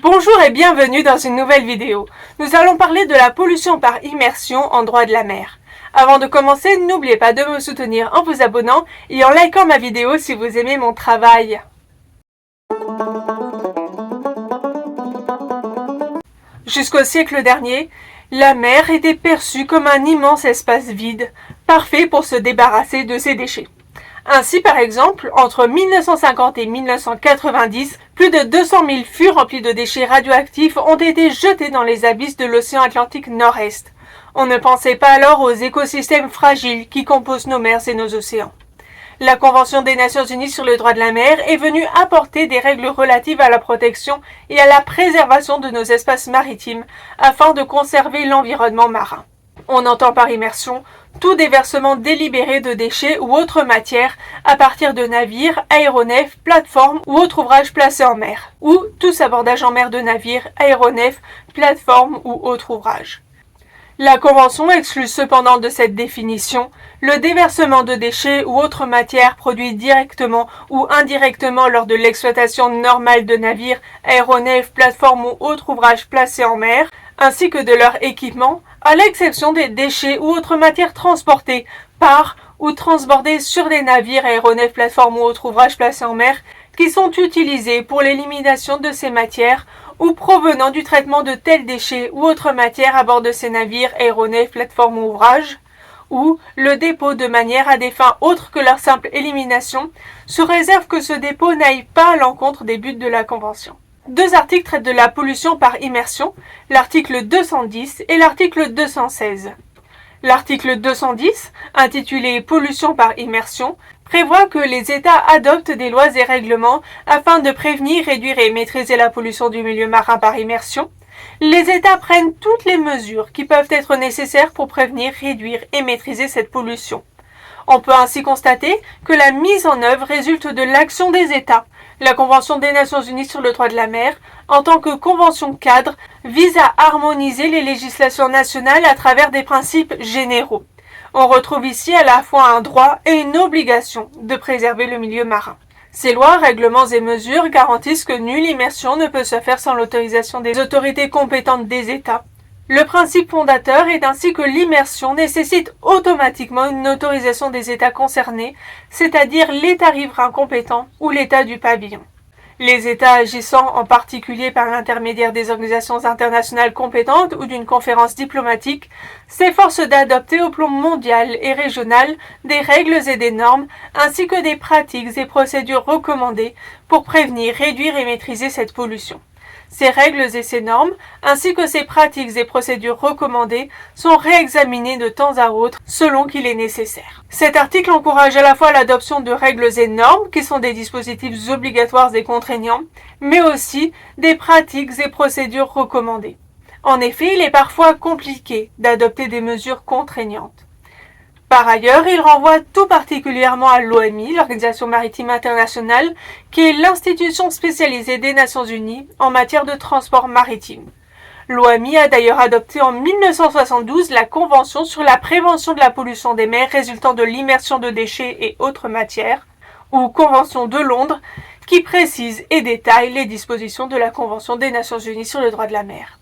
Bonjour et bienvenue dans une nouvelle vidéo. Nous allons parler de la pollution par immersion en droit de la mer. Avant de commencer, n'oubliez pas de me soutenir en vous abonnant et en likant ma vidéo si vous aimez mon travail. Jusqu'au siècle dernier, la mer était perçue comme un immense espace vide, parfait pour se débarrasser de ses déchets. Ainsi, par exemple, entre 1950 et 1990, plus de 200 000 fûts remplis de déchets radioactifs ont été jetés dans les abysses de l'océan Atlantique Nord-Est. On ne pensait pas alors aux écosystèmes fragiles qui composent nos mers et nos océans. La Convention des Nations Unies sur le droit de la mer est venue apporter des règles relatives à la protection et à la préservation de nos espaces maritimes afin de conserver l'environnement marin. On entend par immersion tout déversement délibéré de déchets ou autres matières à partir de navires, aéronefs, plateformes ou autres ouvrages placés en mer, ou tout sabordage en mer de navires, aéronefs, plateformes ou autres ouvrages. La Convention exclut cependant de cette définition le déversement de déchets ou autres matières produits directement ou indirectement lors de l'exploitation normale de navires, aéronefs, plateformes ou autres ouvrages placés en mer, ainsi que de leur équipement, à l'exception des déchets ou autres matières transportées par ou transbordées sur des navires, aéronefs, plateformes ou autres ouvrages placés en mer qui sont utilisés pour l'élimination de ces matières ou provenant du traitement de tels déchets ou autres matières à bord de ces navires, aéronefs, plateformes ou ouvrages, ou le dépôt de manière à des fins autres que leur simple élimination, sous réserve que ce dépôt n'aille pas à l'encontre des buts de la Convention. Deux articles traitent de la pollution par immersion, l'article 210 et l'article 216. L'article 210, intitulé Pollution par immersion, prévoit que les États adoptent des lois et règlements afin de prévenir, réduire et maîtriser la pollution du milieu marin par immersion. Les États prennent toutes les mesures qui peuvent être nécessaires pour prévenir, réduire et maîtriser cette pollution. On peut ainsi constater que la mise en œuvre résulte de l'action des États. La Convention des Nations Unies sur le droit de la mer, en tant que convention cadre, vise à harmoniser les législations nationales à travers des principes généraux. On retrouve ici à la fois un droit et une obligation de préserver le milieu marin. Ces lois, règlements et mesures garantissent que nulle immersion ne peut se faire sans l'autorisation des autorités compétentes des États. Le principe fondateur est ainsi que l'immersion nécessite automatiquement une autorisation des États concernés, c'est-à-dire l'État riverain compétent ou l'État du pavillon. Les États agissant en particulier par l'intermédiaire des organisations internationales compétentes ou d'une conférence diplomatique s'efforcent d'adopter au plan mondial et régional des règles et des normes ainsi que des pratiques et procédures recommandées pour prévenir, réduire et maîtriser cette pollution. Ces règles et ces normes, ainsi que ces pratiques et procédures recommandées, sont réexaminées de temps à autre selon qu'il est nécessaire. Cet article encourage à la fois l'adoption de règles et normes, qui sont des dispositifs obligatoires et contraignants, mais aussi des pratiques et procédures recommandées. En effet, il est parfois compliqué d'adopter des mesures contraignantes. Par ailleurs, il renvoie tout particulièrement à l'OMI, l'Organisation maritime internationale, qui est l'institution spécialisée des Nations Unies en matière de transport maritime. L'OMI a d'ailleurs adopté en 1972 la Convention sur la prévention de la pollution des mers résultant de l'immersion de déchets et autres matières, ou Convention de Londres, qui précise et détaille les dispositions de la Convention des Nations Unies sur le droit de la mer.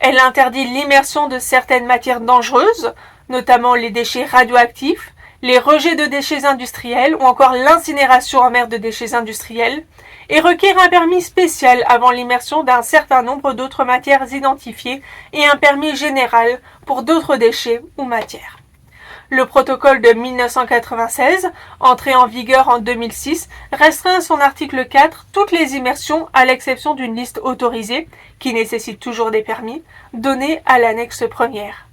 Elle interdit l'immersion de certaines matières dangereuses, notamment les déchets radioactifs, les rejets de déchets industriels ou encore l'incinération en mer de déchets industriels, et requiert un permis spécial avant l'immersion d'un certain nombre d'autres matières identifiées et un permis général pour d'autres déchets ou matières. Le protocole de 1996, entré en vigueur en 2006, restreint à son article 4 toutes les immersions à l'exception d'une liste autorisée, qui nécessite toujours des permis, donnée à l'annexe première.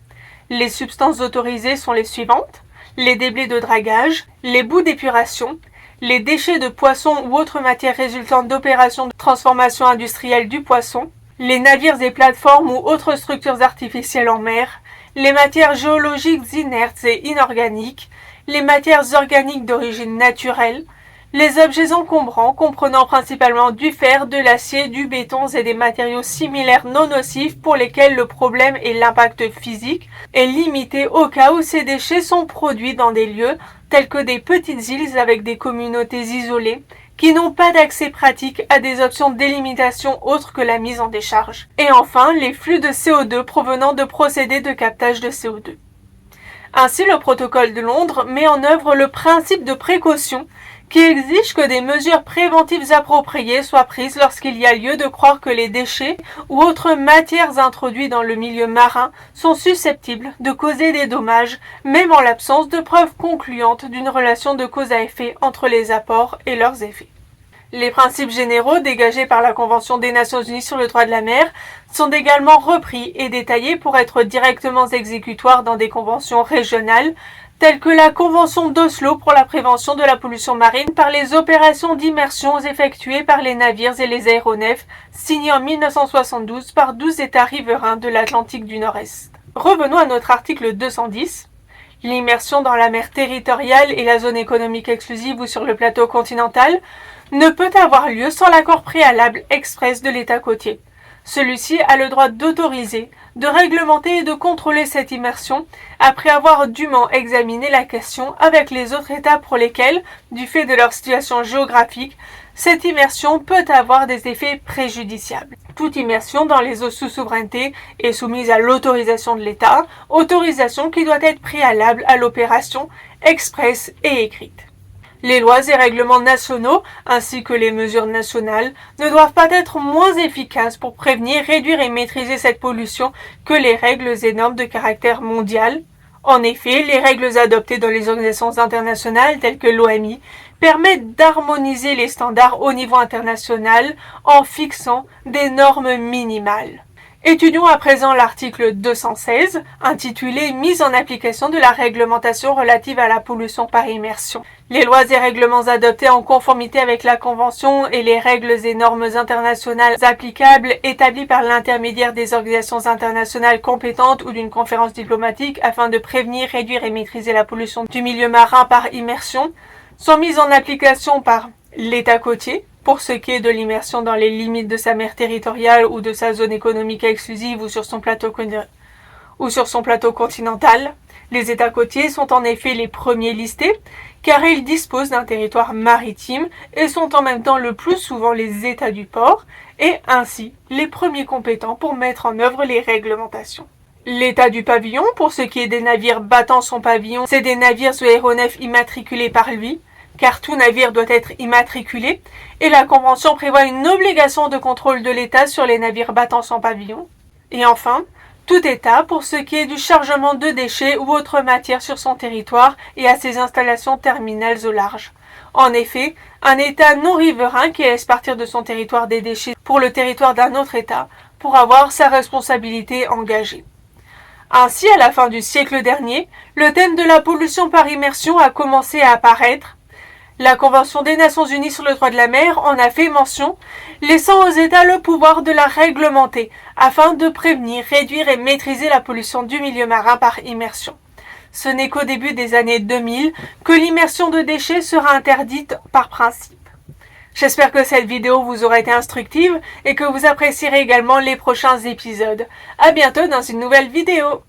Les substances autorisées sont les suivantes: les déblais de dragage, les boues d'épuration, les déchets de poissons ou autres matières résultant d'opérations de transformation industrielle du poisson, les navires et plateformes ou autres structures artificielles en mer, les matières géologiques inertes et inorganiques, les matières organiques d'origine naturelle, les objets encombrants comprenant principalement du fer, de l'acier, du béton et des matériaux similaires non nocifs pour lesquels le problème et l'impact physique est limité au cas où ces déchets sont produits dans des lieux tels que des petites îles avec des communautés isolées qui n'ont pas d'accès pratique à des options de délimitation autres que la mise en décharge. Et enfin, les flux de CO2 provenant de procédés de captage de CO2. Ainsi, le protocole de Londres met en œuvre le principe de précaution qui exige que des mesures préventives appropriées soient prises lorsqu'il y a lieu de croire que les déchets ou autres matières introduites dans le milieu marin sont susceptibles de causer des dommages, même en l'absence de preuves concluantes d'une relation de cause à effet entre les apports et leurs effets. Les principes généraux dégagés par la Convention des Nations Unies sur le droit de la mer sont également repris et détaillés pour être directement exécutoires dans des conventions régionales, telles que la Convention d'Oslo pour la prévention de la pollution marine par les opérations d'immersion effectuées par les navires et les aéronefs, signée en 1972 par 12 États riverains de l'Atlantique du Nord-Est. Revenons à notre article 210. L'immersion dans la mer territoriale et la zone économique exclusive ou sur le plateau continental ne peut avoir lieu sans l'accord préalable express de l'État côtier. Celui-ci a le droit d'autoriser, de réglementer et de contrôler cette immersion après avoir dûment examiné la question avec les autres États pour lesquels, du fait de leur situation géographique, cette immersion peut avoir des effets préjudiciables. Toute immersion dans les eaux sous souveraineté est soumise à l'autorisation de l'État, autorisation qui doit être préalable à l'opération expresse et écrite. Les lois et règlements nationaux, ainsi que les mesures nationales, ne doivent pas être moins efficaces pour prévenir, réduire et maîtriser cette pollution que les règles et normes de caractère mondial. En effet, les règles adoptées dans les organisations internationales telles que l'OMI permettent d'harmoniser les standards au niveau international en fixant des normes minimales. Étudions à présent l'article 216, intitulé « Mise en application de la réglementation relative à la pollution par immersion ». Les lois et règlements adoptés en conformité avec la Convention et les règles et normes internationales applicables établies par l'intermédiaire des organisations internationales compétentes ou d'une conférence diplomatique afin de prévenir, réduire et maîtriser la pollution du milieu marin par immersion sont mises en application par l'État côtier, pour ce qui est de l'immersion dans les limites de sa mer territoriale ou de sa zone économique exclusive ou sur son plateau continental. Les États côtiers sont en effet les premiers listés, car ils disposent d'un territoire maritime et sont en même temps le plus souvent les États du port, et ainsi les premiers compétents pour mettre en œuvre les réglementations. L'État du pavillon, pour ce qui est des navires battant son pavillon, c'est des navires ou aéronefs immatriculés par lui, car tout navire doit être immatriculé, et la Convention prévoit une obligation de contrôle de l'État sur les navires battant son pavillon. Et enfin, tout État pour ce qui est du chargement de déchets ou autres matières sur son territoire et à ses installations terminales au large. En effet, un État non riverain qui laisse partir de son territoire des déchets pour le territoire d'un autre État pourra avoir sa responsabilité engagée. Ainsi, à la fin du siècle dernier, le thème de la pollution par immersion a commencé à apparaître. La Convention des Nations Unies sur le droit de la mer en a fait mention, laissant aux États le pouvoir de la réglementer afin de prévenir, réduire et maîtriser la pollution du milieu marin par immersion. Ce n'est qu'au début des années 2000 que l'immersion de déchets sera interdite par principe. J'espère que cette vidéo vous aura été instructive et que vous apprécierez également les prochains épisodes. À bientôt dans une nouvelle vidéo.